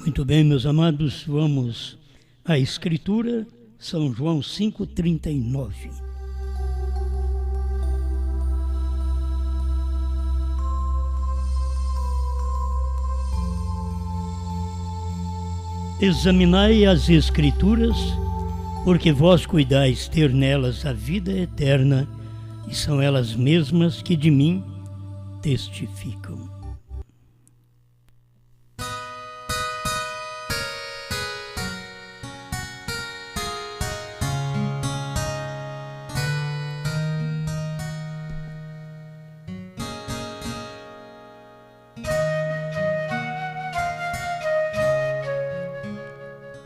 Muito bem, meus amados, vamos à Escritura, São João 5,39. Examinai as Escrituras, porque vós cuidais ter nelas a vida eterna, e são elas mesmas que de mim testificam.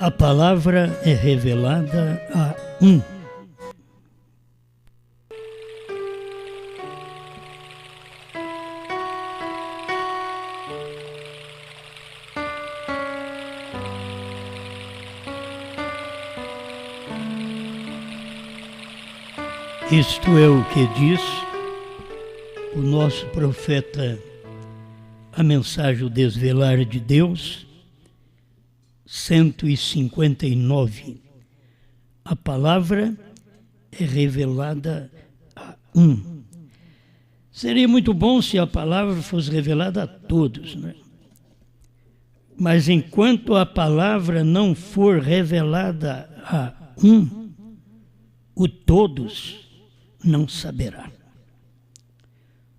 A palavra é revelada a um. Isto é o que diz o nosso profeta, a mensagem, o desvelar de Deus, 159. A palavra é revelada a um. Seria muito bom se a palavra fosse revelada a todos, né? Mas enquanto a palavra não for revelada a um, o todos não saberá.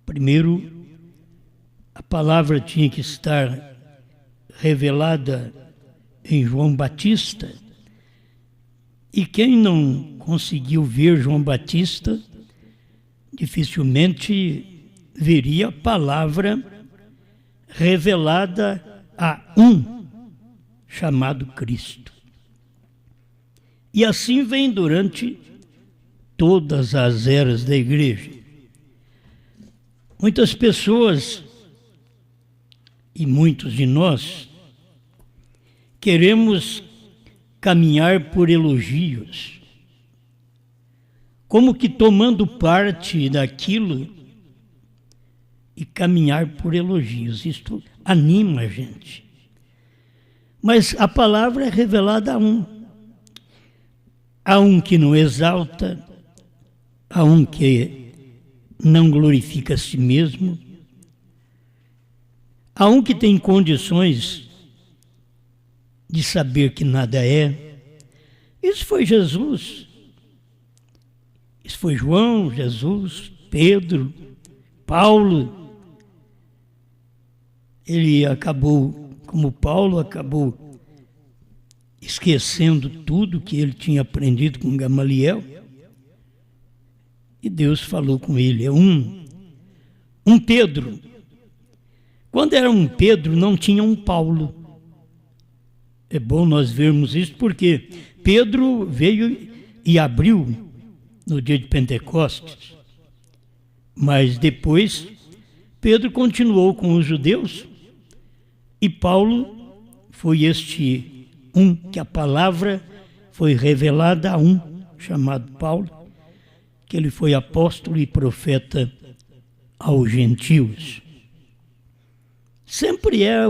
Primeiro, a palavra tinha que estar revelada em João Batista, e quem não conseguiu ver João Batista dificilmente veria a palavra revelada a um, chamado Cristo. E assim vem durante todas as eras da igreja. Muitas pessoas, e muitos de nós, queremos caminhar por elogios, como que tomando parte daquilo e caminhar por elogios. Isto anima a gente. Mas a palavra é revelada a um. Há um que não exalta, há um que não glorifica a si mesmo, há um que tem condições de saber que nada é. Isso foi Jesus. Isso foi João, Jesus, Pedro, Paulo. Ele acabou, como Paulo, acabou esquecendo tudo que ele tinha aprendido com Gamaliel. E Deus falou com ele. É um Pedro. Quando era um Pedro, não tinha um Paulo. É bom nós vermos isso, porque Pedro veio e abriu no dia de Pentecostes. Mas depois, Pedro continuou com os judeus, e Paulo foi este um, que a palavra foi revelada a um, chamado Paulo, que ele foi apóstolo e profeta aos gentios. Sempre é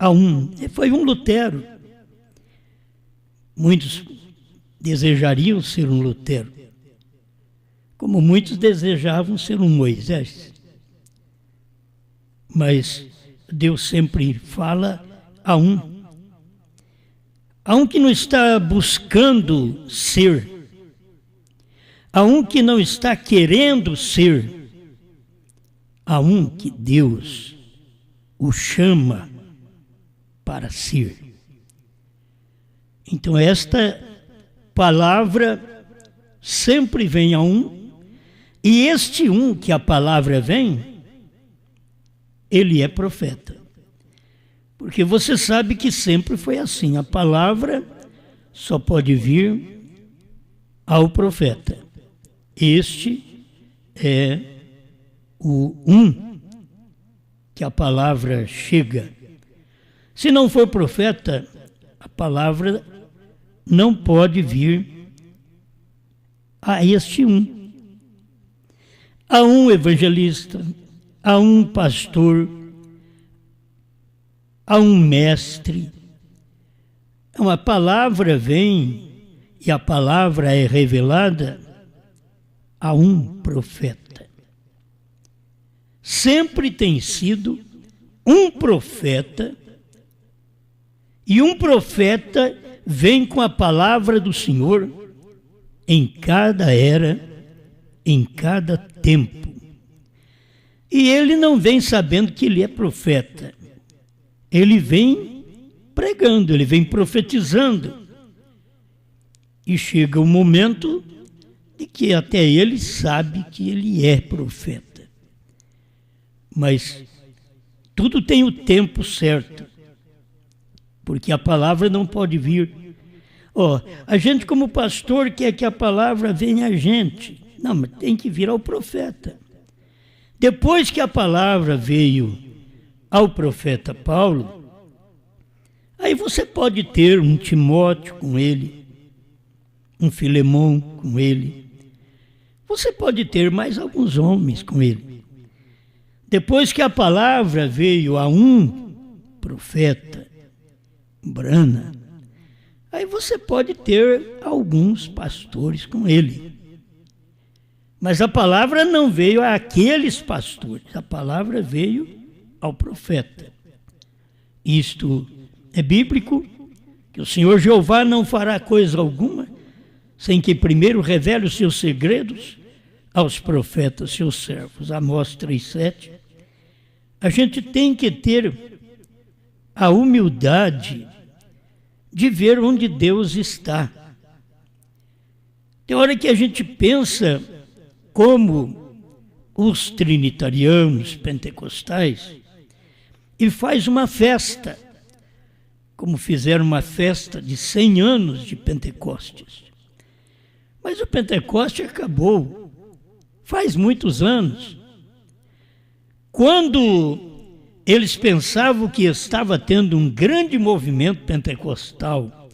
a um. Foi um Lutero. Muitos desejariam ser um Lutero, como muitos desejavam ser um Moisés. Mas Deus sempre fala a um. A um que não está buscando ser, a um que não está querendo ser, a um que Deus o chama para ser. Então esta palavra sempre vem a um, e este um que a palavra vem, ele é profeta. Porque você sabe que sempre foi assim, a palavra só pode vir ao profeta. Este é o um que a palavra chega. Se não for profeta, a palavra não pode vir a este um. Há um evangelista, há um pastor, a um mestre. Uma palavra vem e a palavra é revelada a um profeta. Sempre tem sido um profeta, e um profeta vem com a palavra do Senhor em cada era, em cada tempo. E ele não vem sabendo que ele é profeta. Ele vem pregando, ele vem profetizando. E chega o momento de que até ele sabe que ele é profeta. Mas tudo tem o tempo certo, porque a palavra não pode vir. A gente como pastor quer que a palavra venha a gente. Não, mas tem que vir ao profeta. Depois que a palavra veio ao profeta Paulo, aí você pode ter um Timóteo com ele, um Filemão com ele. Você pode ter mais alguns homens com ele. Depois que a palavra veio a um profeta, Brana, aí você pode ter alguns pastores com ele. Mas a palavra não veio àqueles pastores, a palavra veio ao profeta. Isto é bíblico, que o Senhor Jeová não fará coisa alguma sem que primeiro revele os seus segredos aos profetas, seus servos. Amós 3,7. A gente tem que ter a humildade de ver onde Deus está. Tem hora que a gente pensa como os trinitarianos pentecostais e faz uma festa, como fizeram uma festa de 100 anos de Pentecostes. Mas o Pentecoste acabou faz muitos anos. Quando eles pensavam que estava tendo um grande movimento pentecostal,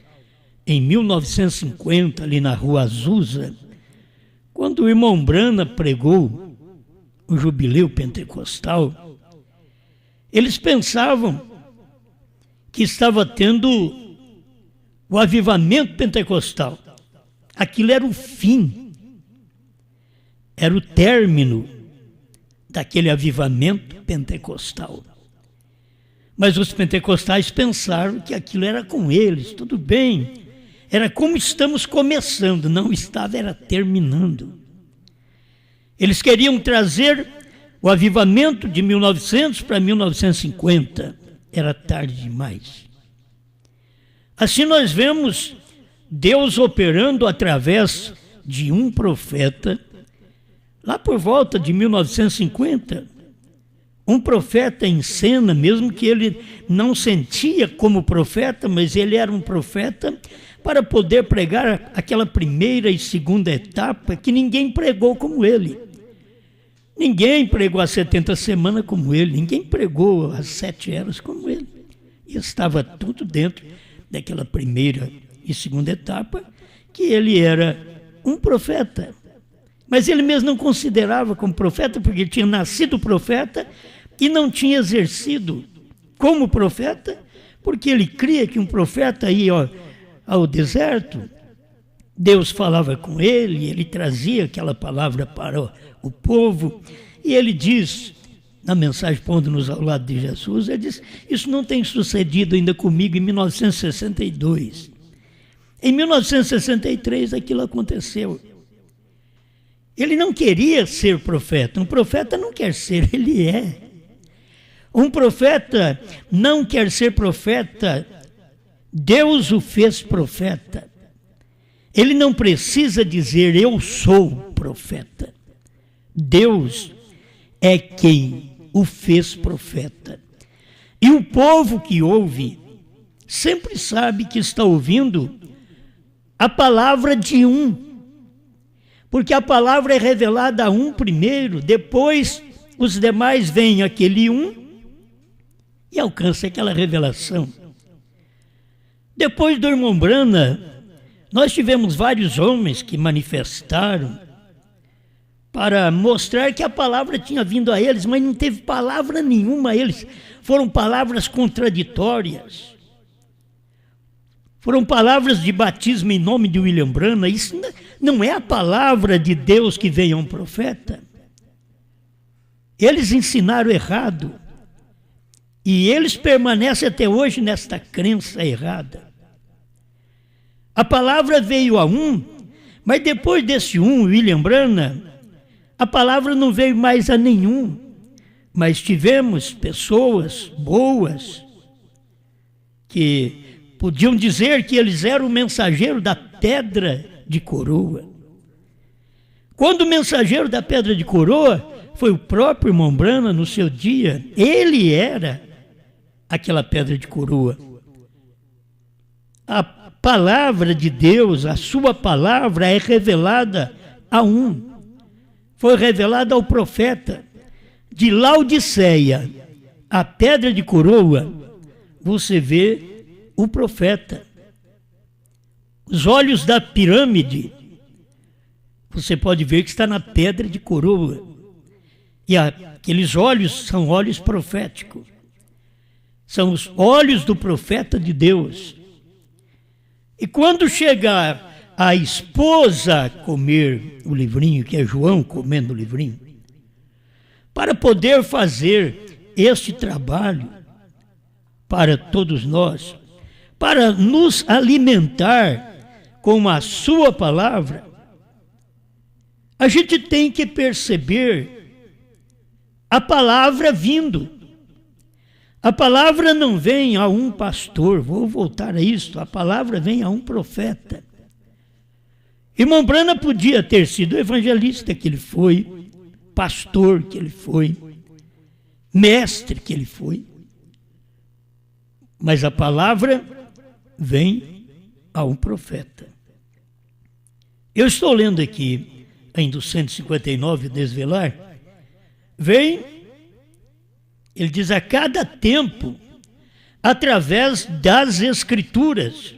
em 1950, ali na Rua Azusa, quando o irmão Brana pregou o jubileu pentecostal, eles pensavam que estava tendo o avivamento pentecostal. Aquilo era o fim, era o término daquele avivamento pentecostal. Mas os pentecostais pensaram que aquilo era com eles, tudo bem. Era como estamos começando, não estava, era terminando. Eles queriam trazer o avivamento de 1900 para 1950. Era tarde demais. Assim nós vemos Deus operando através de um profeta, lá por volta de 1950. Um profeta em cena, mesmo que ele não sentia como profeta, mas ele era um profeta para poder pregar aquela primeira e segunda etapa que ninguém pregou como ele. Ninguém pregou as 70 semanas como ele, ninguém pregou as 7 eras como ele. E estava tudo dentro daquela primeira e segunda etapa, que ele era um profeta. Mas ele mesmo não considerava como profeta, porque ele tinha nascido profeta e não tinha exercido como profeta, porque ele cria que um profeta ia ao deserto, Deus falava com ele, ele trazia aquela palavra para o povo, e ele diz, na mensagem pondo-nos ao lado de Jesus, ele diz, isso não tem sucedido ainda comigo em 1962. Em 1963 aquilo aconteceu. Ele não queria ser profeta, um profeta não quer ser, ele é. Um profeta não quer ser profeta, Deus o fez profeta. Ele não precisa dizer, eu sou profeta. Deus é quem o fez profeta. E o povo que ouve, sempre sabe que está ouvindo a palavra de um. Porque a palavra é revelada a um primeiro, depois os demais veem aquele um e alcançam aquela revelação. Depois do irmão Brana, nós tivemos vários homens que manifestaram para mostrar que a palavra tinha vindo a eles, mas não teve palavra nenhuma a eles. Foram palavras contraditórias. Foram palavras de batismo em nome de William Branham. Isso não é a palavra de Deus que veio a um profeta. Eles ensinaram errado. E eles permanecem até hoje nesta crença errada. A palavra veio a um, mas depois desse um, William Branham, a palavra não veio mais a nenhum. Mas tivemos pessoas boas que podiam dizer que eles eram o mensageiro da pedra de coroa. Quando o mensageiro da pedra de coroa foi o próprio irmão Branham no seu dia, ele era aquela pedra de coroa. A palavra de Deus, a sua palavra é revelada a um. Foi revelada ao profeta. De Laodiceia, a pedra de coroa, você vê o profeta. Os olhos da pirâmide, você pode ver que está na pedra de coroa. E aqueles olhos são olhos proféticos. São os olhos do profeta de Deus. E quando chegar a esposa comer o livrinho, que é João comendo o livrinho, para poder fazer este trabalho para todos nós, para nos alimentar com a sua palavra, a gente tem que perceber a palavra vindo. A palavra não vem a um pastor, vou voltar a isso, a palavra vem a um profeta. Irmão Branham podia ter sido evangelista que ele foi, pastor que ele foi, mestre que ele foi, mas a palavra vem a um profeta. Eu estou lendo aqui, ainda o 159, Desvelar, vem, ele diz, a cada tempo, através das Escrituras.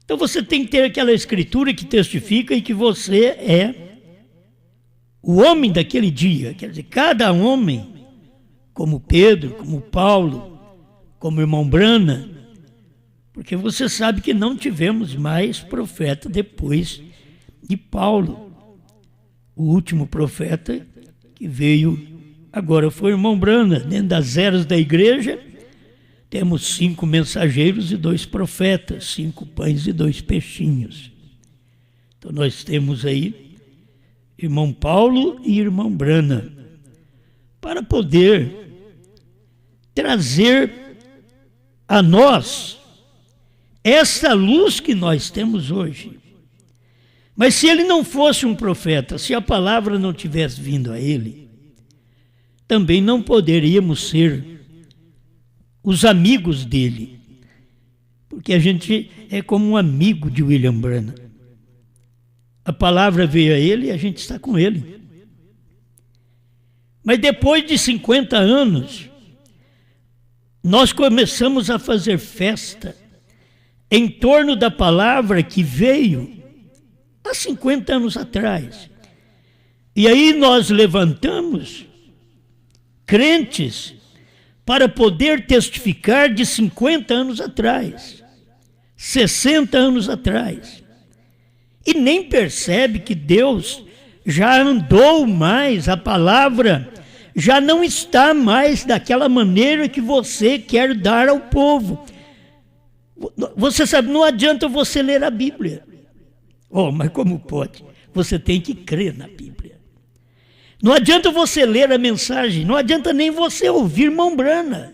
Então você tem que ter aquela Escritura que testifica e que você é o homem daquele dia, quer dizer, cada homem, como Pedro, como Paulo, como o irmão Branham, porque você sabe que não tivemos mais profeta depois de Paulo. O último profeta que veio agora foi o irmão Branham. Dentro das eras da igreja, temos 5 mensageiros e 2 profetas, 5 pães e 2 peixinhos. Então nós temos aí irmão Paulo e irmão Branham, para poder trazer a nós essa luz que nós temos hoje. Mas se ele não fosse um profeta, se a palavra não tivesse vindo a ele, também não poderíamos ser os amigos dele, porque a gente é como um amigo de William Branham. A palavra veio a ele e a gente está com ele. Mas depois de 50 anos, nós começamos a fazer festa em torno da palavra que veio há 50 anos atrás. E aí nós levantamos crentes para poder testificar de 50 anos atrás, 60 anos atrás. E nem percebe que Deus já andou mais, a palavra já não está mais daquela maneira que você quer dar ao povo. Você sabe, não adianta você ler a Bíblia. Oh, mas como pode? Você tem que crer na Bíblia. Não adianta você ler a mensagem, não adianta nem você ouvir irmão Branham.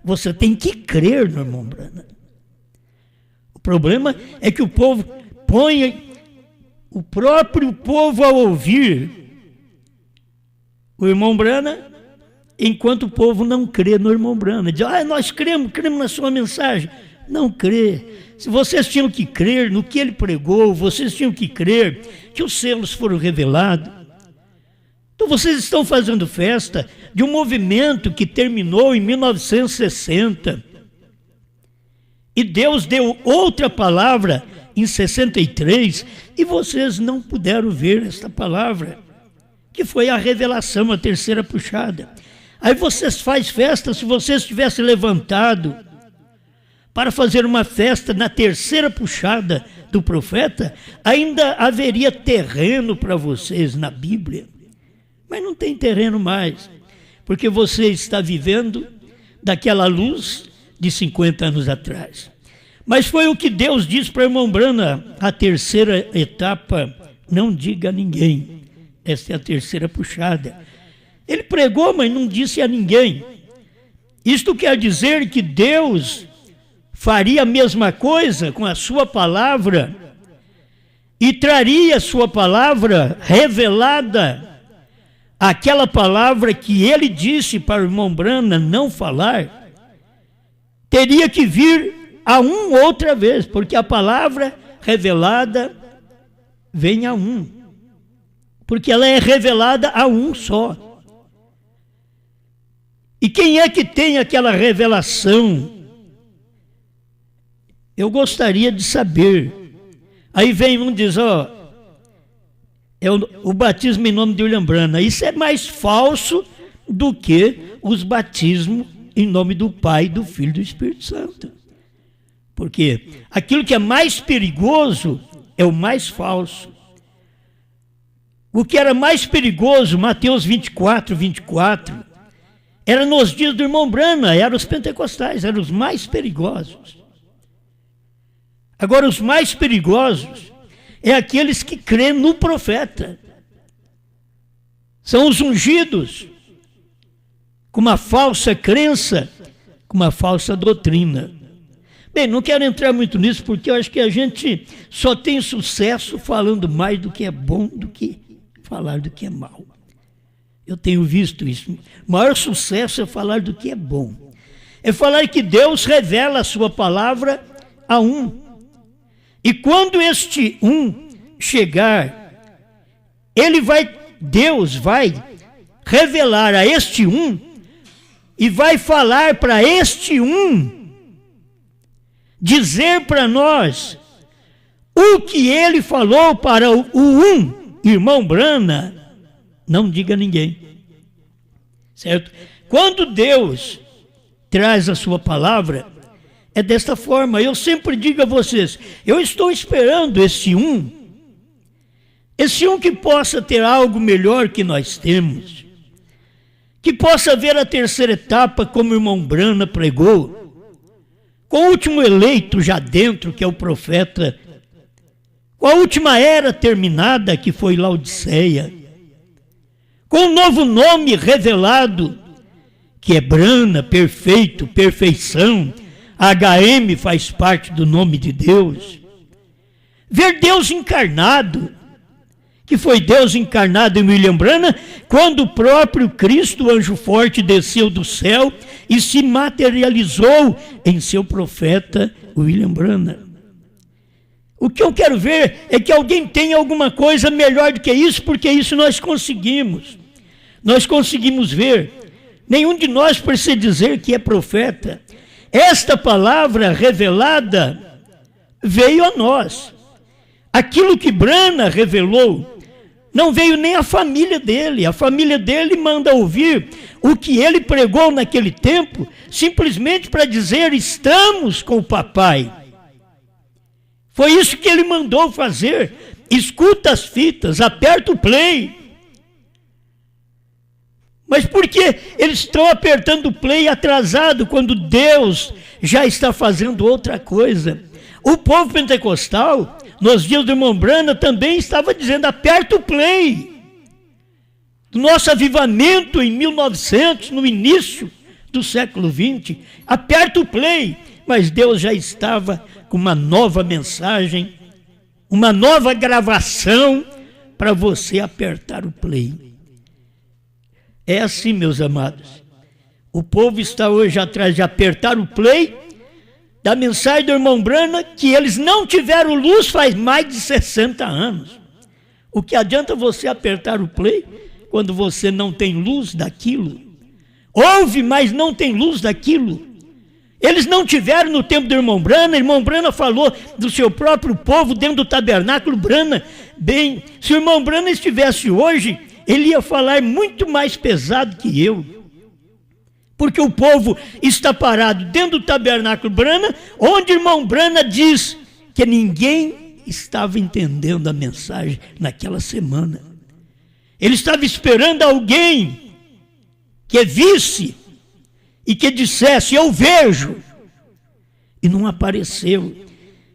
Você tem que crer no irmão Branham. O problema é que o povo põe o próprio povo a ouvir o irmão Branham, enquanto o povo não crê no irmão Branham. Diz, nós cremos na sua mensagem. Não crê. Se vocês tinham que crer no que ele pregou, vocês tinham que crer que os selos foram revelados. Então vocês estão fazendo festa de um movimento que terminou em 1960. E Deus deu outra palavra em 63, e vocês não puderam ver esta palavra. que foi a revelação, a terceira puxada. Aí vocês fazem festa, se vocês tivessem levantado para fazer uma festa na terceira puxada do profeta, ainda haveria terreno para vocês na Bíblia. Mas não tem terreno mais, porque você está vivendo daquela luz de 50 anos atrás. Mas foi o que Deus disse para o irmão Branham, a terceira etapa, não diga a ninguém. Esta é a terceira puxada. Ele pregou, mas não disse a ninguém. Isto quer dizer que Deus faria a mesma coisa com a sua palavra e traria a sua palavra revelada, aquela palavra que ele disse para o irmão Branham não falar, teria que vir a outra vez, porque a palavra revelada vem a porque ela é revelada a só. E quem é que tem aquela revelação? Eu gostaria de saber. Aí vem um e diz, é o batismo em nome de William Branham. Isso é mais falso do que os batismos em nome do Pai, do Filho e do Espírito Santo. Porque aquilo que é mais perigoso é o mais falso. O que era mais perigoso, Mateus 24, era nos dias do irmão Branham, eram os pentecostais, eram os mais perigosos. Agora, os mais perigosos é aqueles que creem no profeta. São os ungidos, com uma falsa crença, com uma falsa doutrina. Bem, não quero entrar muito nisso, porque eu acho que a gente só tem sucesso falando mais do que é bom do que falar do que é mal. Eu tenho visto isso. O maior sucesso é falar do que é bom. É falar que Deus revela a sua palavra a E quando este chegar, Deus vai revelar a este e vai falar para este dizer para nós o que ele falou para o irmão Branham, não diga a ninguém. Certo? Quando Deus traz a sua palavra, é desta forma. Eu sempre digo a vocês, eu estou esperando esse que possa ter algo melhor que nós temos, que possa ver a terceira etapa como o irmão Branham pregou, com o último eleito já dentro, que é o profeta, com a última era terminada, que foi Laodiceia, com um novo nome revelado, que é Branham, perfeito, perfeição. HM faz parte do nome de Deus. Ver Deus encarnado, que foi Deus encarnado em William Branham, quando o próprio Cristo, o anjo forte, desceu do céu e se materializou em seu profeta William Branham. O que eu quero ver é que alguém tenha alguma coisa melhor do que isso, porque isso nós conseguimos. Nós conseguimos ver. Nenhum de nós precisa dizer que é profeta. Esta palavra revelada veio a nós. Aquilo que Branham revelou não veio nem à família dele. A família dele manda ouvir o que ele pregou naquele tempo, simplesmente para dizer: estamos com o papai. Foi isso que ele mandou fazer. Escuta as fitas, aperta o play. Mas por que eles estão apertando o play atrasado, quando Deus já está fazendo outra coisa? O povo pentecostal, nos dias do irmão Branham, também estava dizendo: aperta o play. Do nosso avivamento em 1900, no início do século XX, aperta o play. Mas Deus já estava com uma nova mensagem, uma nova gravação para você apertar o play. É assim, meus amados. O povo está hoje atrás de apertar o play da mensagem do irmão Branham, que eles não tiveram luz faz mais de 60 anos. O que adianta você apertar o play quando você não tem luz daquilo? Ouve, mas não tem luz daquilo. Eles não tiveram no tempo do irmão Branham falou do seu próprio povo dentro do tabernáculo Branham. Bem, se o irmão Branham estivesse hoje, ele ia falar muito mais pesado que eu. Porque o povo está parado dentro do tabernáculo Brana, onde o irmão Brana diz que ninguém estava entendendo a mensagem naquela semana. Ele estava esperando alguém que visse e que dissesse, eu vejo, e não apareceu.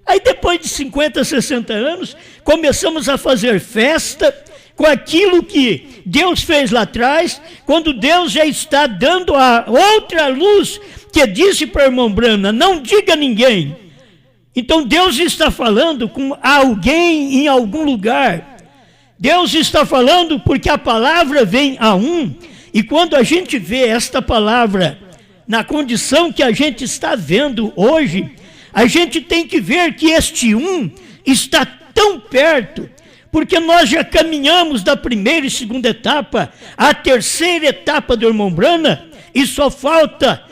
Aí depois de 50, 60 anos, começamos a fazer festa com aquilo que Deus fez lá atrás, quando Deus já está dando a outra luz, que disse para o irmão Brana, não diga a ninguém. Então Deus está falando com alguém em algum lugar. Deus está falando porque a palavra vem a um, e quando a gente vê esta palavra na condição que a gente está vendo hoje, a gente tem que ver que este um está tão perto, porque nós já caminhamos da primeira e segunda etapa à terceira etapa do irmão Brana, e só falta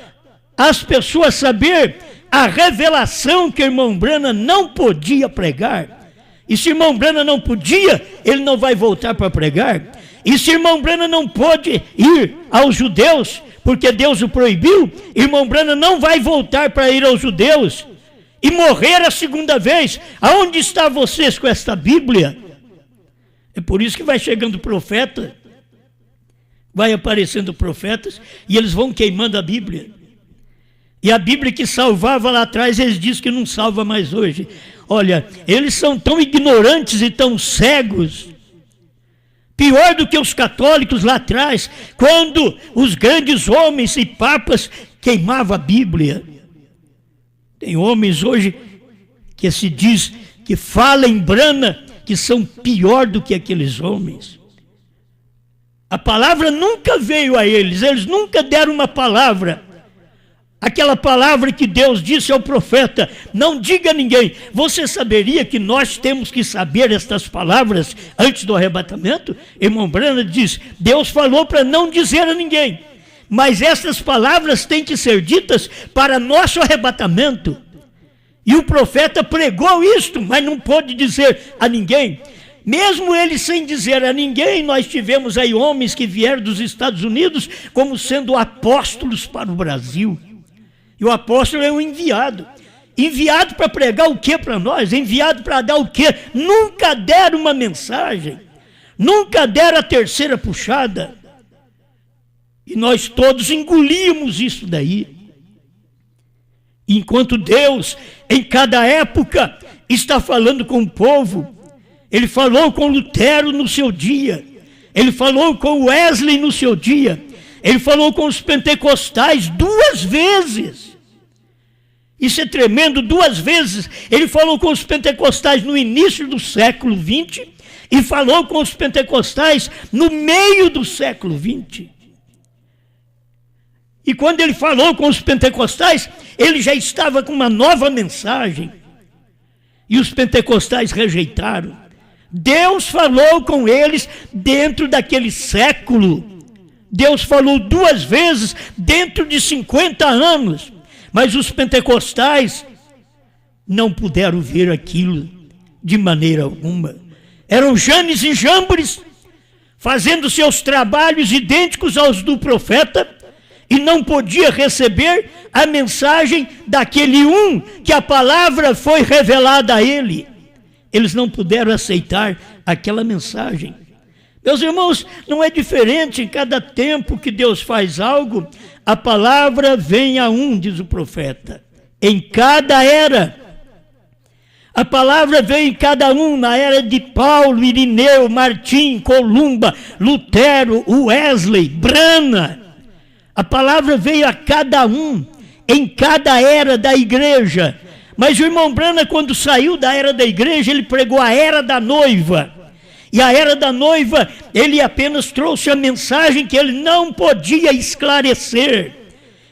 as pessoas saber a revelação que o irmão Brana não podia pregar. E se o irmão Brana não podia, ele não vai voltar para pregar. E se o irmão Brana não pôde ir aos judeus, porque Deus o proibiu, irmão Brana não vai voltar para ir aos judeus e morrer a segunda vez. Aonde está vocês com esta Bíblia? É por isso que vai chegando profeta, vai aparecendo profetas, e eles vão queimando a Bíblia. E a Bíblia que salvava lá atrás, eles dizem que não salva mais hoje. Olha, eles são tão ignorantes e tão cegos, pior do que os católicos lá atrás, quando os grandes homens e papas queimavam a Bíblia. Tem homens hoje que se diz que falam em Brana, que são pior do que aqueles homens. A palavra nunca veio a eles, eles nunca deram uma palavra. Aquela palavra que Deus disse ao profeta, não diga a ninguém. Você saberia que nós temos que saber estas palavras antes do arrebatamento? Irmão Brana diz, Deus falou para não dizer a ninguém, mas essas palavras têm que ser ditas para nosso arrebatamento. E o profeta pregou isto, mas não pôde dizer a ninguém. Mesmo ele sem dizer a ninguém, nós tivemos aí homens que vieram dos Estados Unidos como sendo apóstolos para o Brasil. E o apóstolo é um enviado. Enviado para pregar o que para nós? Enviado para dar o que? Nunca deram uma mensagem. Nunca deram a terceira puxada. E nós todos engolíamos isso daí. Enquanto Deus, em cada época, está falando com o povo. Ele falou com Lutero no seu dia. Ele falou com Wesley no seu dia. Ele falou com os pentecostais 2 vezes. Isso é tremendo, 2 vezes. Ele falou com os pentecostais no início do século 20 e falou com os pentecostais no meio do século 20. E quando ele falou com os pentecostais, ele já estava com uma nova mensagem. E os pentecostais rejeitaram. Deus falou com eles dentro daquele século. Deus falou 2 vezes dentro de 50 anos. Mas os pentecostais não puderam ver aquilo de maneira alguma. Eram Janes e Jambres fazendo seus trabalhos idênticos aos do profeta, e não podia receber a mensagem daquele um que a palavra foi revelada a ele. Eles não puderam aceitar aquela mensagem. Meus irmãos, não é diferente em cada tempo que Deus faz algo, a palavra vem a um, diz o profeta. Em cada era. A palavra veio em cada um, na era de Paulo, Irineu, Martim, Columba, Lutero, Wesley, Brana. A palavra veio a cada um, em cada era da igreja. Mas o irmão Brana, quando saiu da era da igreja, ele pregou a era da noiva. E a era da noiva, ele apenas trouxe a mensagem que ele não podia esclarecer.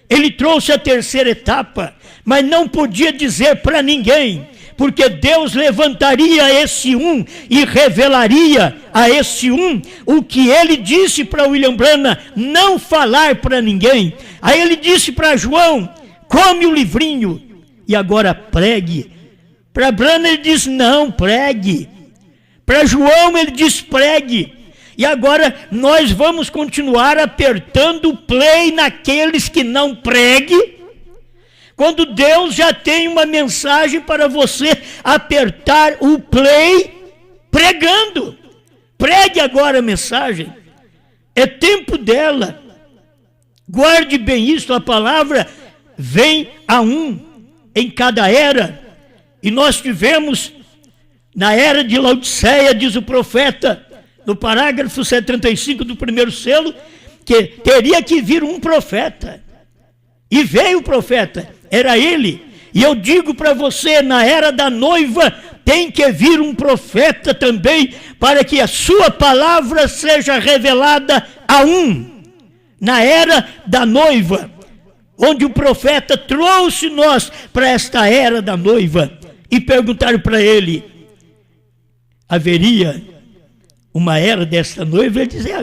Ele trouxe a terceira etapa, mas não podia dizer para ninguém, porque Deus levantaria esse um e revelaria a esse um o que ele disse para William Brana não falar para ninguém. Aí ele disse para João, come o livrinho e agora pregue. Para Brana ele diz, não, pregue. Para João ele diz, pregue. E agora nós vamos continuar apertando o play naqueles que não preguem, quando Deus já tem uma mensagem para você apertar o play pregando. Pregue agora a mensagem. É tempo dela. Guarde bem isso, a palavra vem a um em cada era. E nós tivemos, na era de Laodiceia, diz o profeta, no parágrafo 75 do primeiro selo, que teria que vir um profeta. E veio o profeta, era ele. E eu digo para você, na era da noiva, tem que vir um profeta também, para que a sua palavra seja revelada a um. Na era da noiva, onde o profeta trouxe nós para esta era da noiva, e perguntaram para ele, haveria uma era desta noiva? Ele dizia,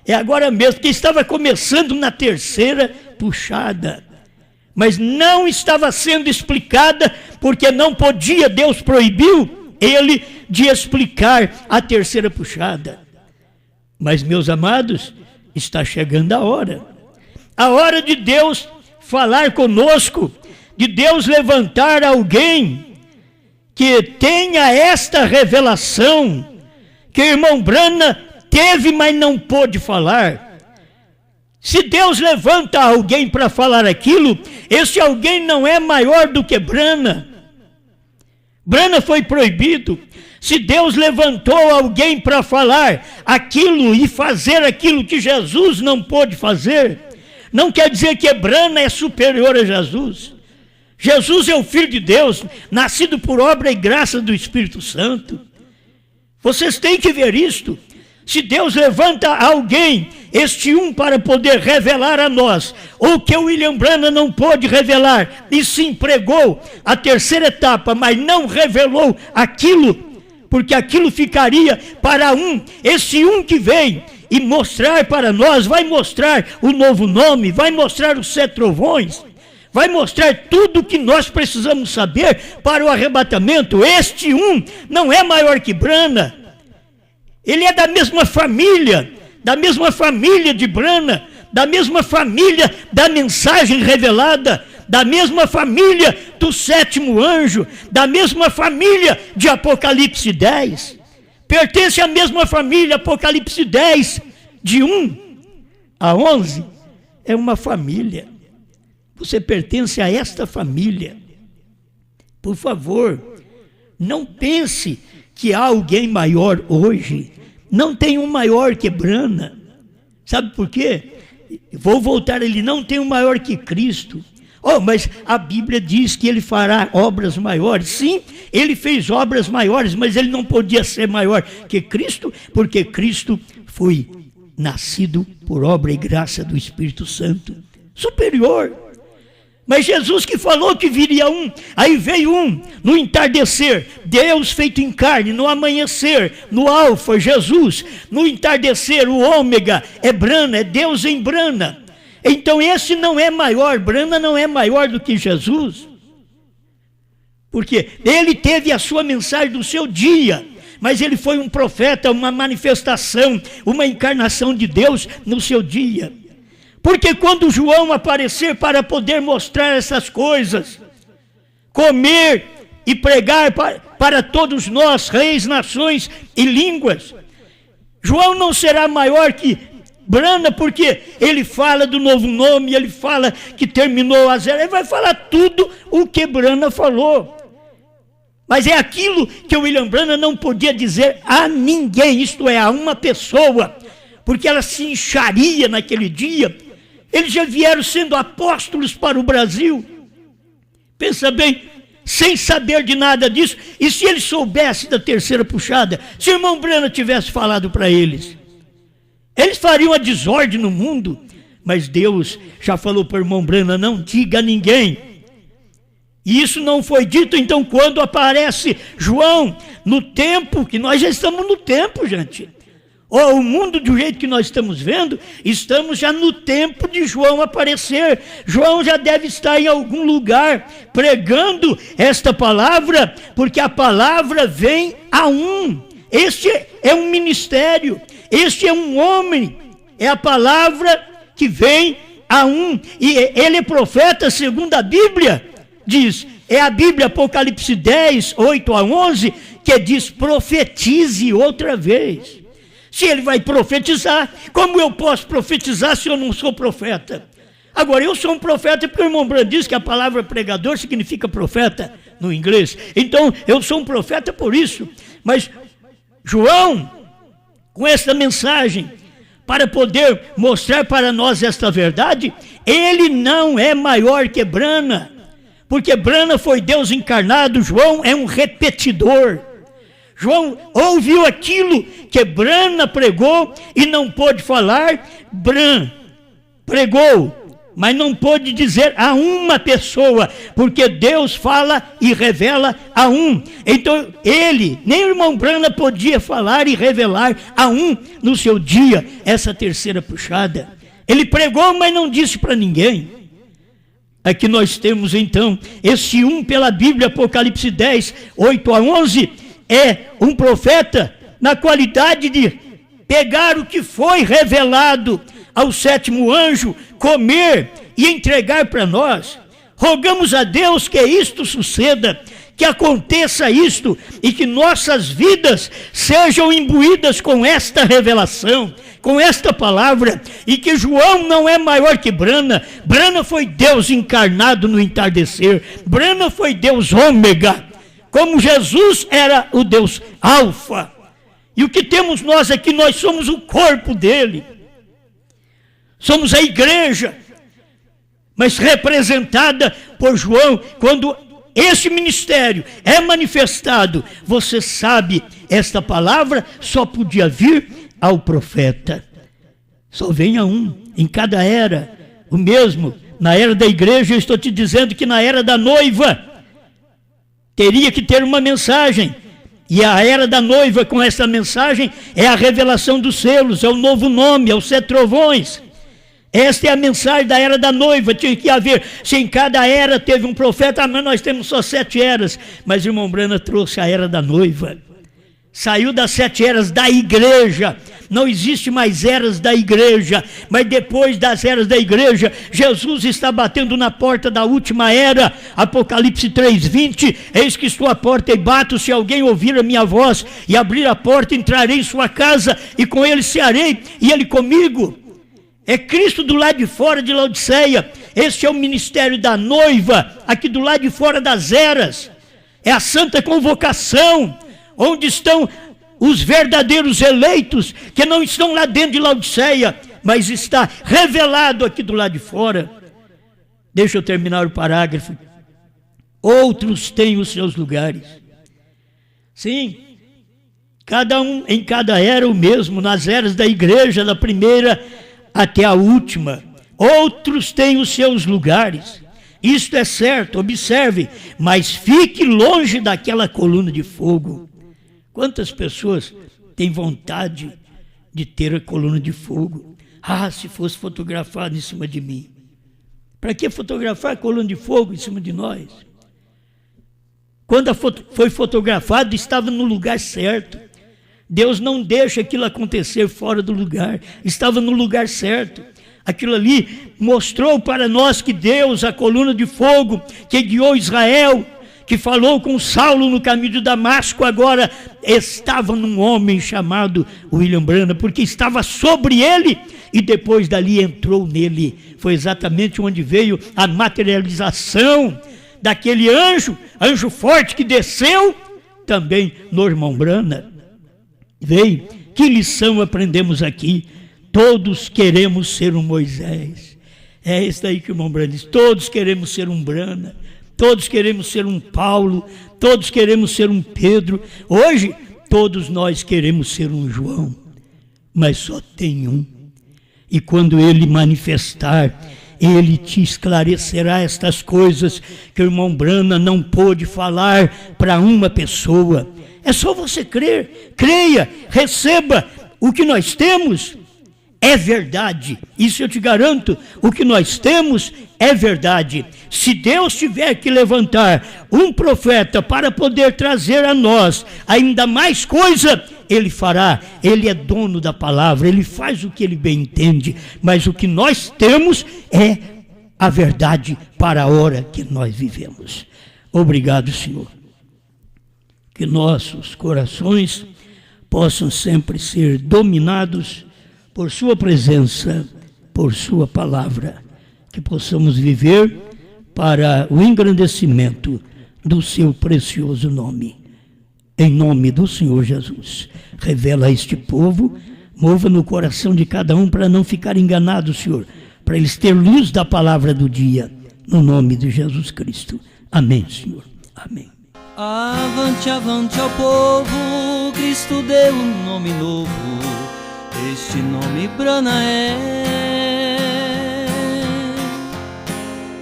é agora mesmo, porque estava começando na terceira puxada, mas não estava sendo explicada, porque não podia, Deus proibiu ele de explicar a terceira puxada. Mas, meus amados, está chegando a hora de Deus falar conosco, de Deus levantar alguém que tenha esta revelação, que o irmão Brana teve, mas não pôde falar. Se Deus levanta alguém para falar aquilo, esse alguém não é maior do que Brana. Brana foi proibido. Se Deus levantou alguém para falar aquilo e fazer aquilo que Jesus não pôde fazer, não quer dizer que Brana é superior a Jesus. Jesus é o Filho de Deus, nascido por obra e graça do Espírito Santo. Vocês têm que ver isto. Se Deus levanta alguém, este um, para poder revelar a nós, ou que o William Branham não pôde revelar, e sim pregou a terceira etapa, mas não revelou aquilo, porque aquilo ficaria para um. Esse um que vem e mostrar para nós, vai mostrar o novo nome, vai mostrar os 7 trovões, vai mostrar tudo o que nós precisamos saber para o arrebatamento. Este um não é maior que Brana. Ele é da mesma família de Brana, da mesma família da mensagem revelada, da mesma família do 7º anjo, da mesma família de Apocalipse 10. Pertence à mesma família. Apocalipse 10, de 1 a 11, é uma família. Você pertence a esta família. Por favor, não pense que há alguém maior hoje. Não tem um maior que Brana. Sabe por quê? Vou voltar, ele não tem um maior que Cristo. Oh, mas a Bíblia diz que ele fará obras maiores. Sim, ele fez obras maiores, mas ele não podia ser maior que Cristo, porque Cristo foi nascido por obra e graça do Espírito Santo. Superior. Mas Jesus que falou que viria um, aí veio um, no entardecer, Deus feito em carne, no amanhecer, no alfa, Jesus, no entardecer, o ômega, é Brana, é Deus em Brana. Então esse não é maior, Brana não é maior do que Jesus, porque ele teve a sua mensagem do seu dia, mas ele foi um profeta, uma manifestação, uma encarnação de Deus no seu dia. Porque quando João aparecer para poder mostrar essas coisas, comer e pregar para todos nós, reis, nações e línguas, João não será maior que Brana, porque ele fala do novo nome, ele fala que terminou a zero, ele vai falar tudo o que Brana falou. Mas é aquilo que o William Branham não podia dizer a ninguém, isto é, a uma pessoa, porque ela se incharia naquele dia. Eles já vieram sendo apóstolos para o Brasil, pensa bem, sem saber de nada disso. E se eles soubessem da terceira puxada, se o irmão Branham tivesse falado para eles, eles fariam a desordem no mundo. Mas Deus já falou para o irmão Branham, não diga a ninguém. E isso não foi dito. Então quando aparece João, no tempo, que nós já estamos no tempo, gente. O mundo do jeito que nós estamos vendo, estamos já no tempo de João aparecer. João já deve estar em algum lugar pregando esta palavra, porque a palavra vem a um. Este é um ministério, este é um homem, é a palavra que vem a um, e ele é profeta segundo a Bíblia, diz, é a Bíblia, Apocalipse 10, 8 a 11, que diz, profetize outra vez. Se ele vai profetizar, como eu posso profetizar se eu não sou profeta? Agora, eu sou um profeta porque o irmão Branham diz que a palavra pregador significa profeta no inglês. Então, eu sou um profeta por isso. Mas João, com esta mensagem, para poder mostrar para nós esta verdade, ele não é maior que Brana, porque Brana foi Deus encarnado, João é um repetidor. João ouviu aquilo que Brana pregou e não pôde falar, Bran pregou, mas não pôde dizer a uma pessoa, porque Deus fala e revela a um. Então ele, nem o irmão Brana podia falar e revelar a um no seu dia, essa terceira puxada. Ele pregou, mas não disse para ninguém. Aqui nós temos então esse um pela Bíblia, Apocalipse 10, 8 a 11, é um profeta na qualidade de pegar o que foi revelado ao sétimo anjo, comer e entregar para nós. Rogamos a Deus que isto suceda, que aconteça isto e que nossas vidas sejam imbuídas com esta revelação, com esta palavra, e que João não é maior que Brana. Brana foi Deus encarnado no entardecer, Brana foi Deus ômega, como Jesus era o Deus alfa. E o que temos nós aqui, nós somos o corpo dele, somos a igreja, mas representada por João. Quando esse ministério é manifestado, você sabe, esta palavra só podia vir ao profeta. Só vem a um, em cada era, o mesmo. Na era da igreja, eu estou te dizendo que na era da noiva, teria que ter uma mensagem. E a era da noiva com essa mensagem é a revelação dos selos, é o novo nome, é os 7 trovões. Esta é a mensagem da era da noiva. Tinha que haver, se em cada era teve um profeta, mas nós temos só 7 eras. Mas o irmão Brana trouxe a era da noiva. Saiu das 7 eras da igreja. Não existe mais eras da igreja. Mas depois das eras da igreja, Jesus está batendo na porta da última era. Apocalipse 3:20. Eis que estou à porta e bato. Se alguém ouvir a minha voz e abrir a porta, entrarei em sua casa e com ele cearei e ele comigo. É Cristo do lado de fora de Laodiceia. Este é o ministério da noiva, aqui do lado de fora das eras. É a santa convocação, onde estão os verdadeiros eleitos, que não estão lá dentro de Laodiceia, mas está revelado aqui do lado de fora. Deixa eu terminar o parágrafo. Outros têm os seus lugares. Sim, cada um em cada era o mesmo, nas eras da igreja, da primeira até a última. Outros têm os seus lugares. Isto é certo, observe, mas fique longe daquela coluna de fogo. Quantas pessoas têm vontade de ter a coluna de fogo? Ah, se fosse fotografado em cima de mim. Para que fotografar a coluna de fogo em cima de nós? Quando foi fotografado, estava no lugar certo. Deus não deixa aquilo acontecer fora do lugar. Estava no lugar certo. Aquilo ali mostrou para nós que Deus, a coluna de fogo, que guiou Israel, que falou com Saulo no caminho de Damasco, agora estava num homem chamado William Branham, porque estava sobre ele e depois dali entrou nele. Foi exatamente onde veio a materialização daquele anjo forte que desceu também no irmão Branham. Veio. Que lição aprendemos aqui? Todos queremos ser um Moisés. É isso aí que o irmão Branham diz. Todos queremos ser um Branham. Todos queremos ser um Paulo. Todos queremos ser um Pedro. Hoje, todos nós queremos ser um João. Mas só tem um. E quando ele manifestar, ele te esclarecerá estas coisas que o irmão Branham não pôde falar para uma pessoa. É só você crer, creia, receba. O que nós temos é verdade. Isso eu te garanto, o que nós temos é verdade. Se Deus tiver que levantar um profeta para poder trazer a nós ainda mais coisa, Ele fará. Ele é dono da palavra, Ele faz o que Ele bem entende, mas o que nós temos é a verdade para a hora que nós vivemos. Obrigado, Senhor. Que nossos corações possam sempre ser dominados por sua presença, por sua palavra, que possamos viver para o engrandecimento do seu precioso nome. Em nome do Senhor Jesus, revela a este povo, mova no coração de cada um para não ficar enganado, Senhor, para eles ter luz da palavra do dia, no nome de Jesus Cristo. Amém, Senhor. Amém. Avante, avante ao povo, Cristo deu um nome novo, este nome brana é.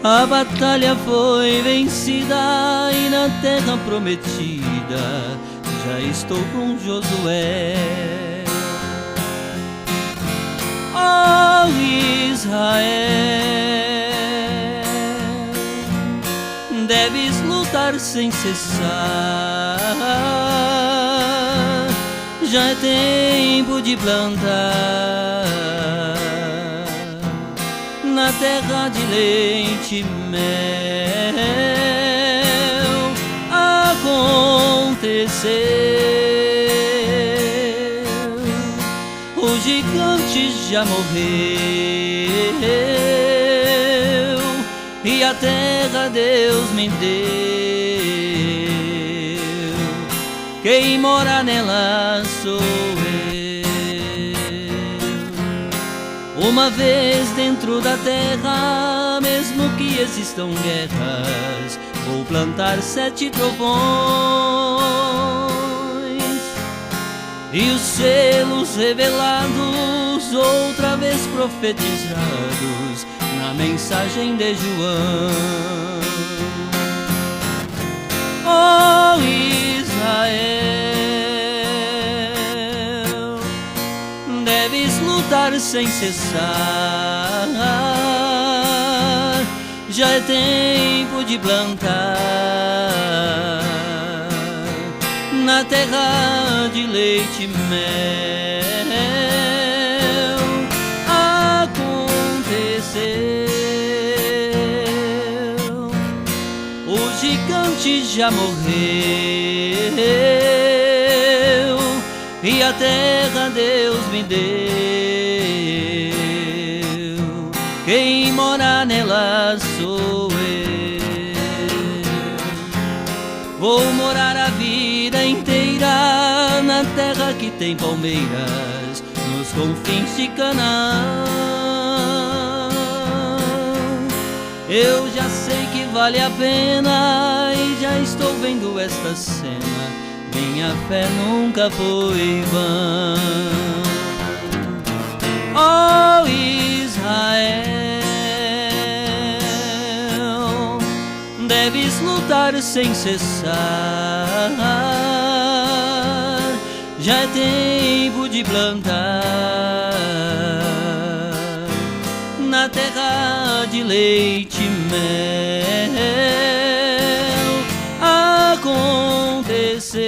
A batalha foi vencida e na terra prometida já estou com Josué. Ó Israel, deves lutar sem cessar, já é tempo de plantar na terra de leite e mel. Aconteceu, o gigante já morreu e a terra Deus me deu. Quem mora nela sou eu. Uma vez dentro da terra, mesmo que existam guerras, vou plantar 7 trovões e os selos revelados, outra vez profetizados na mensagem de João. Ó Israel, deves lutar sem cessar, já é tempo de plantar na terra de leite e mel. Aconteceu, o gigante já morreu e a terra Deus me deu. Quem mora nela sou eu. Vou morar a vida inteira na terra que tem palmeiras, nos confins de Canaã. Eu já sei que vale a pena e já estou vendo esta cena. Minha fé nunca foi vã. Ó Israel, deves lutar sem cessar, já é tempo de plantar na terra de leite e mel. Aconteceu,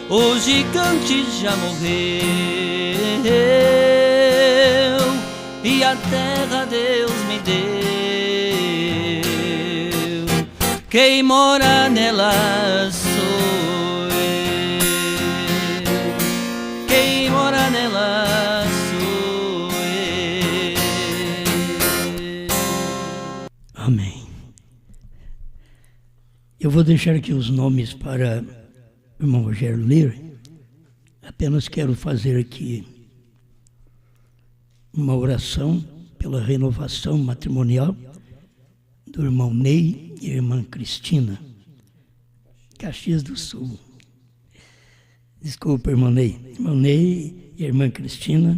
o gigante já morreu e a terra Deus me deu. Quem mora nela sou eu. Quem mora nela sou eu. Amém. Eu vou deixar aqui os nomes para o irmão Rogério ler. Apenas quero fazer aqui uma oração pela renovação matrimonial do irmão Ney e irmã Cristina, Caxias do Sul. Desculpa, irmão Ney. Irmão Ney e a irmã Cristina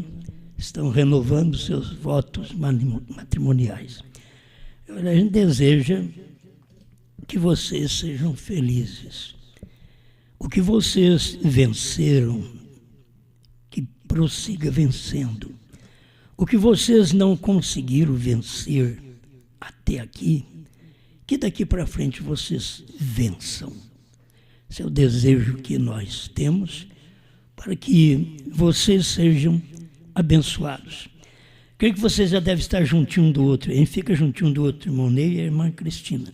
estão renovando seus votos matrimoniais. A gente deseja que vocês sejam felizes. O que vocês venceram prossiga vencendo. O que vocês não conseguiram vencer até aqui, que daqui para frente vocês vençam. Esse é o desejo que nós temos para que vocês sejam abençoados. Creio que vocês já devem estar juntinho um do outro. Hein? Fica juntinho do outro, irmão Ney e a irmã Cristina.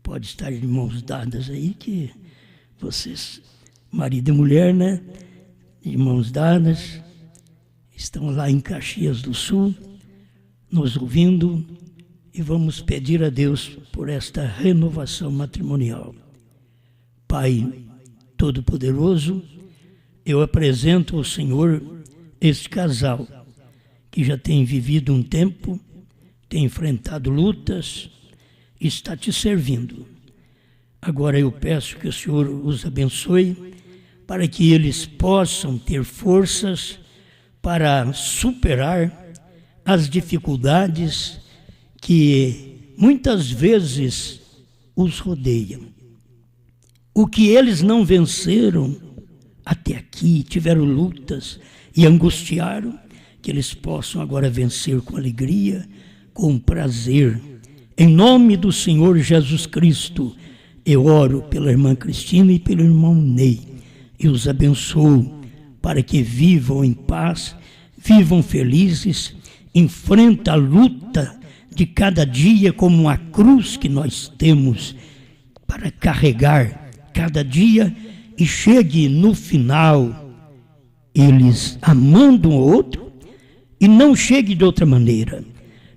Pode estar de mãos dadas aí, que vocês, marido e mulher, né? De mãos dadas, estão lá em Caxias do Sul, nos ouvindo, e vamos pedir a Deus por esta renovação matrimonial. Pai Todo-Poderoso, eu apresento ao Senhor este casal, que já tem vivido um tempo, tem enfrentado lutas, está te servindo. Agora eu peço que o Senhor os abençoe, para que eles possam ter forças para superar as dificuldades que muitas vezes os rodeiam. O que eles não venceram até aqui, tiveram lutas e angustiaram, que eles possam agora vencer com alegria, com prazer. Em nome do Senhor Jesus Cristo, eu oro pela irmã Cristina e pelo irmão Ney, e os abençoo para que vivam em paz, vivam felizes, enfrentem a luta de cada dia como uma cruz que nós temos para carregar cada dia, e chegue no final eles amando um ao outro, e não chegue de outra maneira.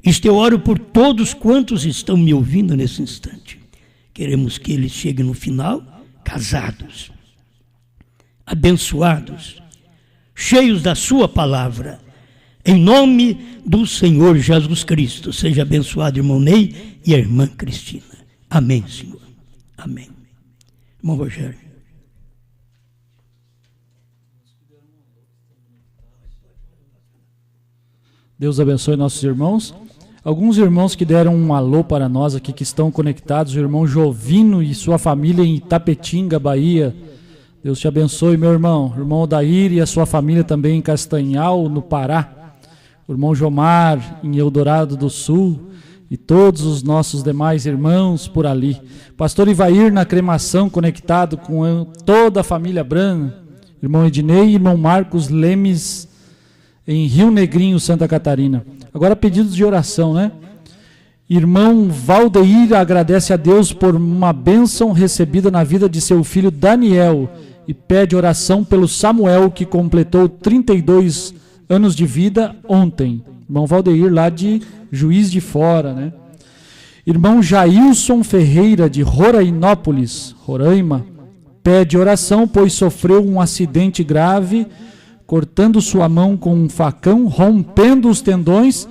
Isto eu oro por todos quantos estão me ouvindo nesse instante. Queremos que eles cheguem no final casados, abençoados, cheios da sua palavra. Em nome do Senhor Jesus Cristo, seja abençoado irmão Ney e a irmã Cristina. Amém, Senhor. Amém. Irmão Rogério. Deus abençoe nossos irmãos. Alguns irmãos que deram um alô para nós aqui, que estão conectados, o irmão Jovino e sua família em Itapetinga, Bahia. Deus te abençoe, meu irmão. O irmão Odair e a sua família também em Castanhal, no Pará. O irmão Jomar em Eldorado do Sul. E todos os nossos demais irmãos por ali. Pastor Ivair na Cremação, conectado com toda a família Bran. Irmão Ednei e irmão Marcos Lemes em Rio Negrinho, Santa Catarina. Agora pedidos de oração, né? Irmão Valdeir agradece a Deus por uma bênção recebida na vida de seu filho Daniel e pede oração pelo Samuel, que completou 32 anos de vida ontem. Irmão Valdeir lá de Juiz de Fora, né? Irmão Jailson Ferreira de Rorainópolis, Roraima, pede oração pois sofreu um acidente grave, cortando sua mão com um facão, rompendo os tendões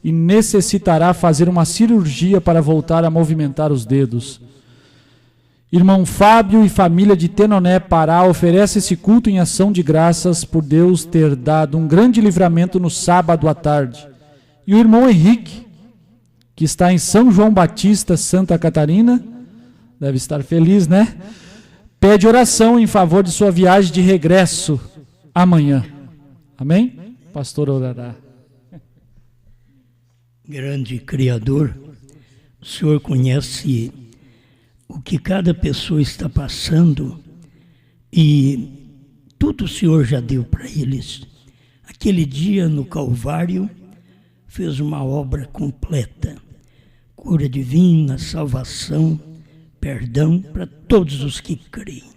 e necessitará fazer uma cirurgia para voltar a movimentar os dedos. Irmão Fábio e família de Tenoné, Pará, oferece esse culto em ação de graças por Deus ter dado um grande livramento no sábado à tarde. E o irmão Henrique, que está em São João Batista, Santa Catarina, deve estar feliz, né? Pede oração em favor de sua viagem de regresso amanhã. Amém? Pastor orará. Grande Criador, o Senhor conhece o que cada pessoa está passando e tudo o Senhor já deu para eles. Aquele dia no Calvário fez uma obra completa, cura divina, salvação, perdão para todos os que creem.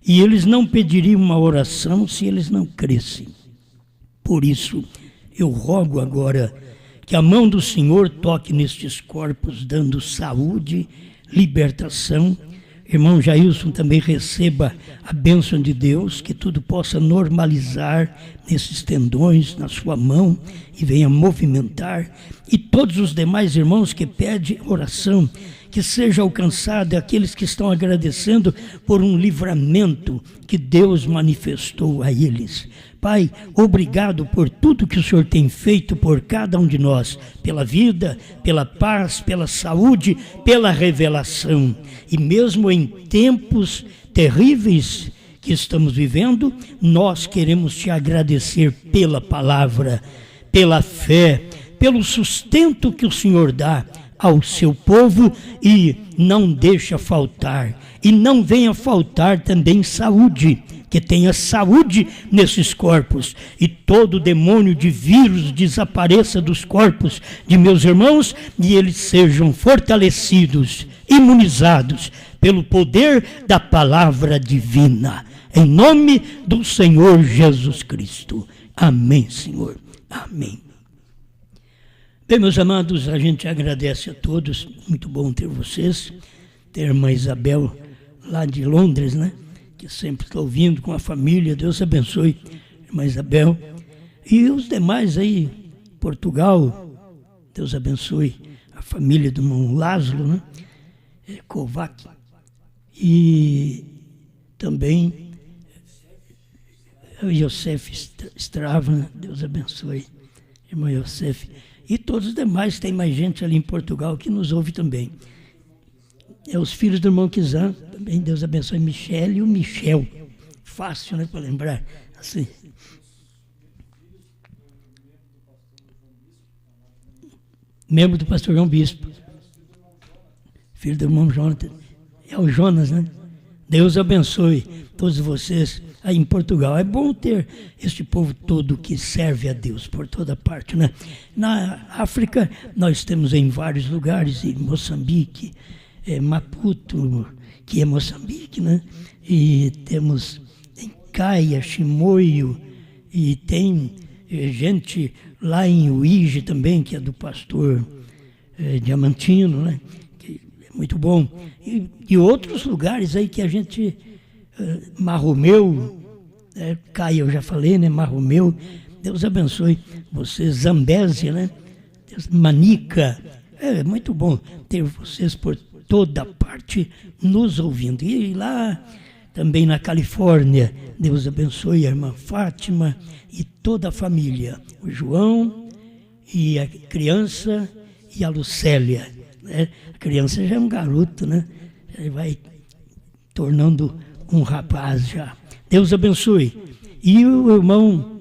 E eles não pediriam uma oração se eles não crescem. Por isso, eu rogo agora que a mão do Senhor toque nestes corpos, dando saúde, libertação. Irmão Jailson também receba a bênção de Deus, que tudo possa normalizar nesses tendões, na sua mão, e venha movimentar. E todos os demais irmãos que pedem oração, que seja alcançado aqueles que estão agradecendo por um livramento que Deus manifestou a eles. Pai, obrigado por tudo que o Senhor tem feito por cada um de nós, pela vida, pela paz, pela saúde, pela revelação. E mesmo em tempos terríveis que estamos vivendo, nós queremos te agradecer pela palavra, pela fé, pelo sustento que o Senhor dá ao seu povo e não deixa faltar. E não venha faltar também saúde, que tenha saúde nesses corpos e todo demônio de vírus desapareça dos corpos de meus irmãos e eles sejam fortalecidos, imunizados pelo poder da palavra divina. Em nome do Senhor Jesus Cristo. Amém, Senhor. Amém. Bem, meus amados, a gente agradece a todos. Muito bom ter vocês. Ter a irmã Isabel lá de Londres, né? Que sempre está ouvindo com a família. Deus abençoe, irmã Isabel. E os demais aí, Portugal, Deus abençoe a família do irmão Lázaro, né? Kovac. E também o Yosef Strava, né? Deus abençoe, irmão Yosef. E todos os demais, tem mais gente ali em Portugal que nos ouve também. É os filhos do irmão Kizan, também Deus abençoe Michele e o Michel. Fácil, né, para lembrar, assim. Membro do pastor João Bispo. Filho do irmão Jonathan. É o Jonas, né? Deus abençoe todos vocês aí em Portugal. É bom ter este povo todo que serve a Deus por toda parte, né? Na África, nós temos em vários lugares, em Moçambique, Maputo, que é Moçambique, né? E temos em Caia, Chimoio, e tem gente lá em Uíge também, que é do pastor Diamantino, né? Que é muito bom. E outros lugares aí que a gente... Marromeu, Caia eu já falei, né? Marromeu, Deus abençoe você, Zambésia, né? Manica, é muito bom ter vocês por toda parte nos ouvindo. E lá também na Califórnia, Deus abençoe a irmã Fátima e toda a família, o João e a criança e a Lucélia, né? A criança já é um garoto, né? Ele vai tornando um rapaz já. Deus abençoe. E o irmão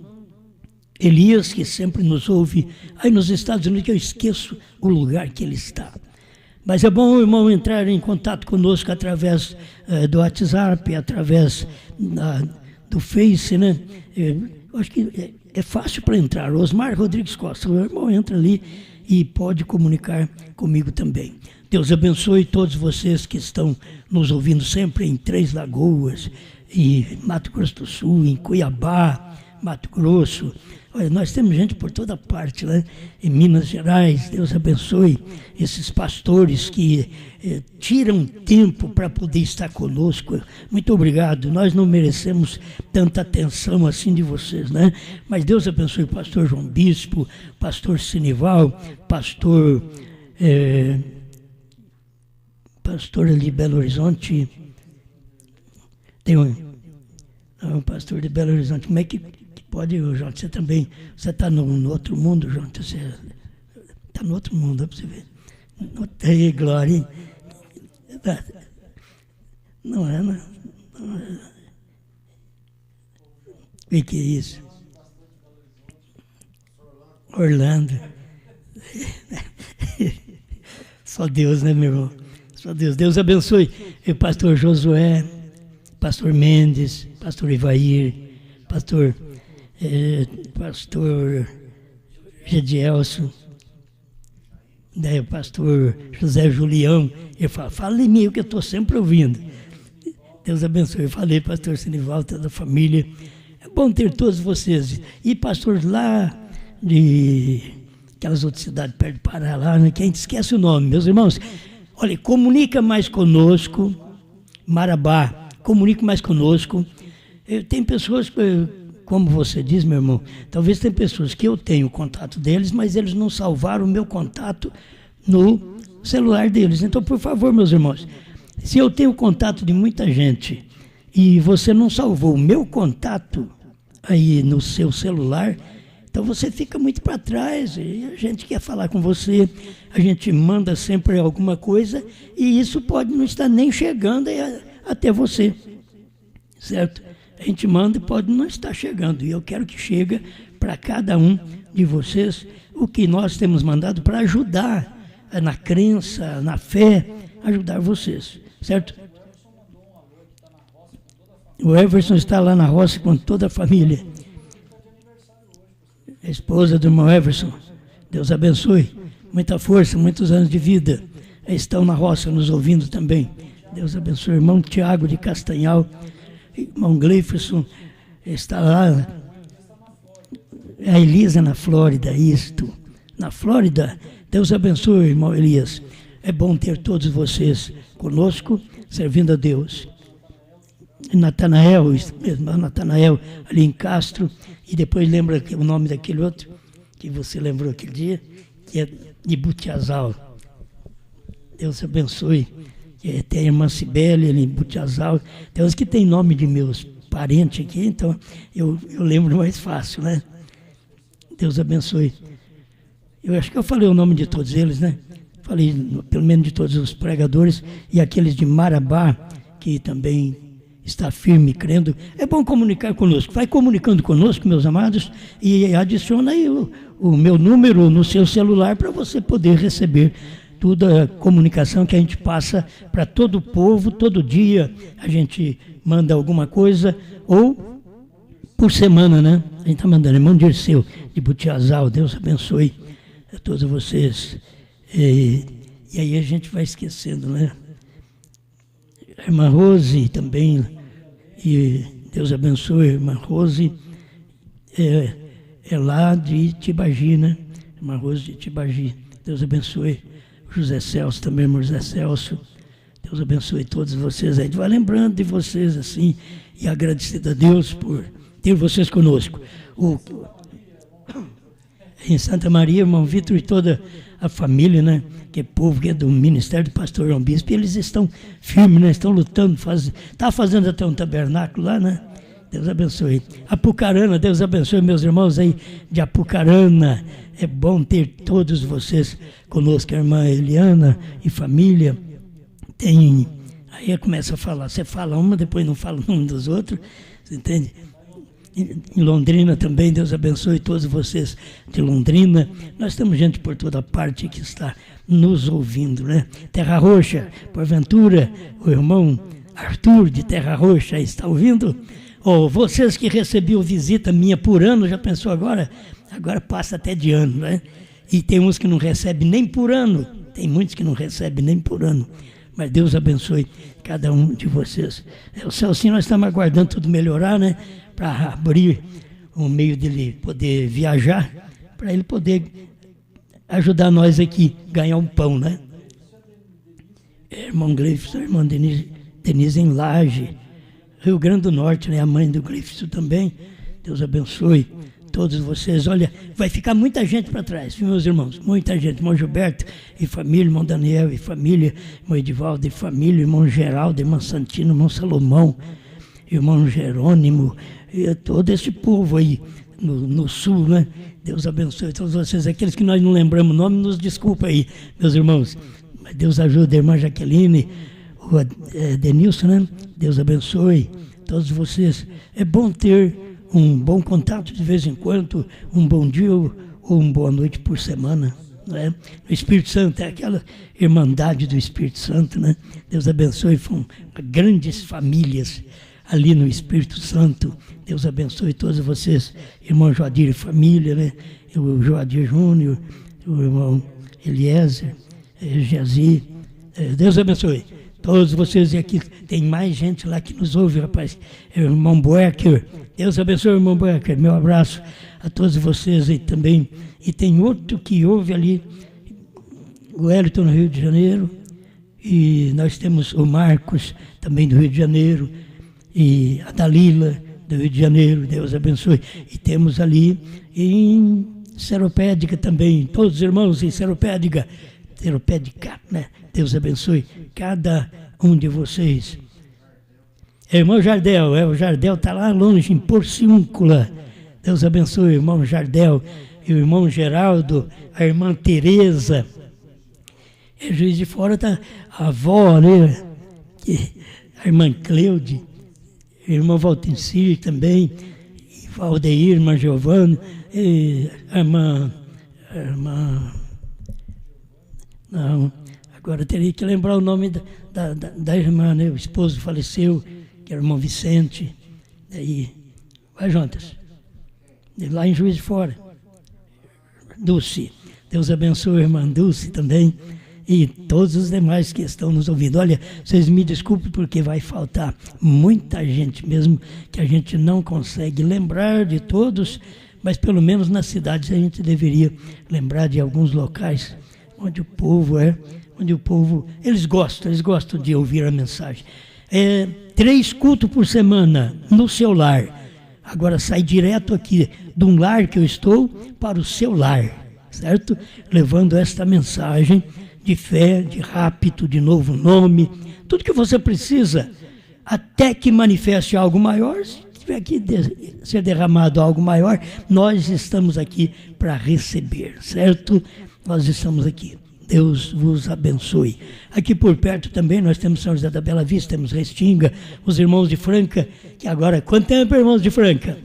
Elias, que sempre nos ouve aí nos Estados Unidos, que eu esqueço o lugar que ele está. Mas é bom o irmão entrar em contato conosco através do WhatsApp, através do Face, né? Eu acho que é fácil para entrar. Osmar Rodrigues Costa, o irmão entra ali e pode comunicar comigo também. Deus abençoe todos vocês que estão nos ouvindo sempre em Três Lagoas, em Mato Grosso do Sul, em Cuiabá, Mato Grosso. Olha, nós temos gente por toda parte, né? Em Minas Gerais. Deus abençoe esses pastores que tiram tempo para poder estar conosco. Muito obrigado. Nós não merecemos tanta atenção assim de vocês, né? Mas Deus abençoe o pastor João Bispo, pastor Sinival, pastor ali de Belo Horizonte. Tem um pastor de Belo Horizonte. Como é que pode, João? Você também, você está no outro mundo, João? Você está no outro mundo, dá para você ver. Ei, glória, hein? Não é, não. O que é isso? Orlando. Só Deus, né, meu irmão? Só Deus. Deus abençoe o pastor Josué, pastor Mendes, pastor Ivair, pastor Gedielson, o pastor José Julião. Ele fala em mim, que eu estou sempre ouvindo. Deus abençoe. Eu falei, pastor Sinival, toda a família. É bom ter todos vocês. E pastor lá de aquelas outras cidades perto do Pará, lá, né, que a gente esquece o nome, meus irmãos. Olha, comunica mais conosco, Marabá, comunique mais conosco. Tem pessoas, como você diz, meu irmão, talvez tem pessoas que eu tenho o contato deles, mas eles não salvaram o meu contato no celular deles. Então, por favor, meus irmãos, se eu tenho contato de muita gente e você não salvou o meu contato aí no seu celular, então você fica muito para trás, e a gente quer falar com você, a gente manda sempre alguma coisa, e isso pode não estar nem chegando até você, certo? A gente manda e pode não estar chegando. E eu quero que chegue para cada um de vocês o que nós temos mandado para ajudar na crença, na fé, ajudar vocês, certo? O Everson está lá na roça com toda a família. A esposa do irmão Everson, Deus abençoe. Muita força, muitos anos de vida. Estão na roça nos ouvindo também. Deus abençoe. Irmão Tiago de Castanhal, irmão Gleiferson está lá. A Elisa na Flórida, isto. Na Flórida, Deus abençoe, irmão Elias. É bom ter todos vocês conosco, servindo a Deus. Natanael, irmão Natanael, ali em Castro, e depois lembra o nome daquele outro, que você lembrou aquele dia, que é de Butiazal. Deus abençoe. Tem a irmã Cibele, ali em Butiazal. Tem uns que tem nome de meus parentes aqui, então eu lembro mais fácil, né? Deus abençoe. Eu acho que eu falei o nome de todos eles, né? Falei pelo menos de todos os pregadores e aqueles de Marabá, que também está firme, crendo. É bom comunicar conosco. Vai comunicando conosco, meus amados, e adiciona aí o meu número no seu celular para você poder receber toda a comunicação que a gente passa para todo o povo. Todo dia a gente manda alguma coisa, ou por semana, né? A gente está mandando. Irmão Dirceu, de Butiazal, Deus abençoe a todos vocês. E aí a gente vai esquecendo, né? A irmã Rose também, e Deus abençoe a irmã Rose, é lá de Tibagi, né? Irmã Rose de Tibagi, Deus abençoe. José Celso também, irmão José Celso, Deus abençoe todos vocês. A gente vai lembrando de vocês assim, e agradecido a Deus por ter vocês conosco. Em Santa Maria, irmão Vitor e toda a família, né? Que é povo que é do Ministério do Pastor João Bispo, eles estão firmes, né? Estão lutando, está fazendo até um tabernáculo lá, né? Deus abençoe. Apucarana, Deus abençoe meus irmãos aí de Apucarana. É bom ter todos vocês conosco, a irmã Eliana e família. Aí começa a falar, você fala uma, depois não fala um dos outros, você entende? Em Londrina também, Deus abençoe todos vocês de Londrina. Nós temos gente por toda parte que está nos ouvindo, né? Terra Roxa, porventura, o irmão Arthur de Terra Roxa está ouvindo? Ou vocês que recebiam visita minha por ano, já pensou agora? Agora passa até de ano, né? E tem uns que não recebem nem por ano. Tem muitos que não recebem nem por ano. Mas Deus abençoe cada um de vocês. O Celcinho, nós estamos aguardando tudo melhorar, né? Para abrir um meio dele poder viajar, para ele poder ajudar nós aqui, ganhar um pão, né? Irmão Gleifson, irmã Denise em Laje, Rio Grande do Norte, né? A mãe do Gleifson também. Deus abençoe todos vocês. Olha, vai ficar muita gente para trás, viu, meus irmãos? Muita gente. Irmão Gilberto e família, irmão Daniel e família, irmão Edivaldo e família, irmão Geraldo, irmão Santino, irmão Salomão, irmão Jerônimo, e todo esse povo aí no sul, né? Deus abençoe todos vocês. Aqueles que nós não lembramos o nome, nos desculpa aí, meus irmãos. Mas Deus ajude a irmã Jaqueline, o Denilson, né? Deus abençoe todos vocês. É bom ter um bom contato de vez em quando, um bom dia ou uma boa noite por semana, né? O Espírito Santo é aquela irmandade do Espírito Santo, né? Deus abençoe, foram grandes famílias ali no Espírito Santo. Deus abençoe todos vocês, irmão Joadir e família, né? O Joadir Júnior, o irmão Eliezer, Jazi. Deus abençoe todos vocês. E aqui tem mais gente lá que nos ouve, rapaz. O irmão Buerker, Deus abençoe o irmão Buerker. Meu abraço a todos vocês aí também. E tem outro que ouve ali, o Wellington, no Rio de Janeiro. E nós temos o Marcos, também do Rio de Janeiro. E a Dalila, do Rio de Janeiro, Deus abençoe. E temos ali em Seropédica também, todos os irmãos em Seropédica, né? Deus abençoe cada um de vocês. Irmão Jardel, o Jardel está lá longe, em Porciúncula. Deus abençoe o irmão Jardel e o irmão Geraldo, a irmã Tereza. E Juiz de Fora está a avó, né? A irmã Cleude, irmão Valtencir também, e Valdeir, irmã Giovana, e a irmã... Não, agora teria que lembrar o nome da irmã, né? O esposo faleceu, que era o irmão Vicente. Daí, vai juntas. Lá em Juiz de Fora. Dulce. Deus abençoe a irmã Dulce também. E todos os demais que estão nos ouvindo. Olha, vocês me desculpem porque vai faltar muita gente mesmo, que a gente não consegue lembrar de todos, mas pelo menos nas cidades a gente deveria lembrar de alguns locais onde o povo eles gostam de ouvir a mensagem. 3 cultos por semana no seu lar. Agora sai direto aqui de um lar que eu estou para o seu lar, certo? Levando esta mensagem de fé, de rapto, de novo nome, tudo que você precisa, até que manifeste algo maior. Se tiver que ser derramado algo maior, nós estamos aqui para receber, certo? Nós estamos aqui. Deus vos abençoe. Aqui por perto também nós temos São José da Bela Vista, temos Restinga, os irmãos de Franca, que agora, quanto tempo, irmãos de Franca?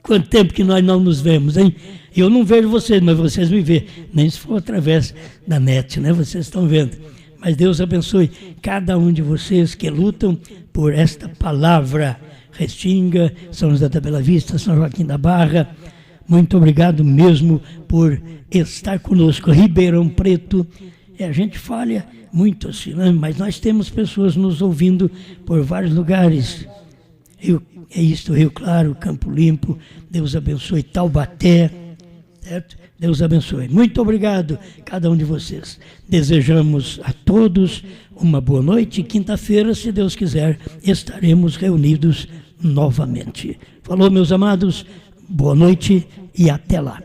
Quanto tempo que nós não nos vemos, hein? Eu não vejo vocês, mas vocês me veem, nem se for através da net, né? Vocês estão vendo. Mas Deus abençoe cada um de vocês que lutam por esta palavra. Restinga, São José da Bela Vista, São Joaquim da Barra, muito obrigado mesmo por estar conosco. Ribeirão Preto, a gente falha muito assim, né? Mas nós temos pessoas nos ouvindo por vários lugares. Rio Claro, Campo Limpo, Deus abençoe, Taubaté, certo? Deus abençoe. Muito obrigado cada um de vocês. Desejamos a todos uma boa noite. Quinta-feira, se Deus quiser, estaremos reunidos novamente. Falou, meus amados, boa noite e até lá.